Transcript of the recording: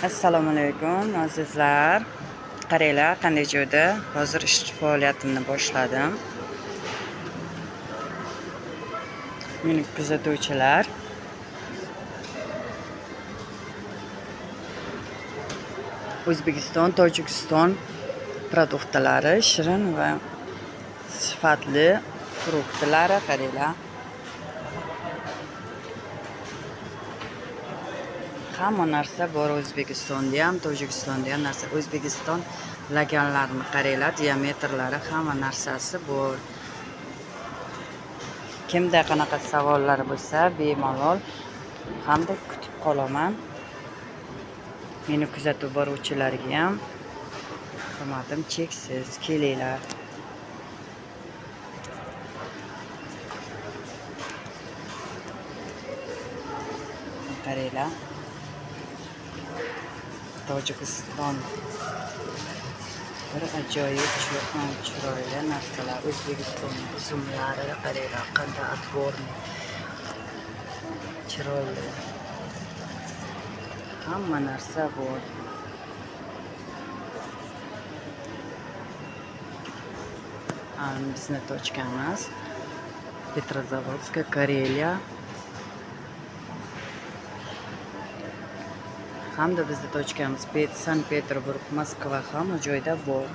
Assalomu alaykum azizlar. Qaranglar, qanday joyda hozir ish faoliyatimni boshladim. Meni kuzatuvchilar. O'zbekiston, Tojikiston produktlari, shirin va sifatli fruktlari qaranglar. Hamma narsa bor O'zbekistonda ham, Tojikistonda ham narsa. O'zbekiston laganlarini qaranglar, diametrlari, hamma narsasi bor. Kimda qanaqa savollar bo'lsa, bemalol hamda kutib qolaman. Meni kuzatib boruvchilarga ham hurmatim cheksiz. Kelinglar. Qaranglar. Tojikiston bir ajoyib chiroyli narsalar. O'zbekiston uzumlari qaranglar, qanday atvorni chiroyli. Hamma narsa bor. Bizni tochkamiz Petrozavodska, Kareliya. Hamda bizni tochkamiz Sankt-Peterburg, Moskva, hamma joyda bor.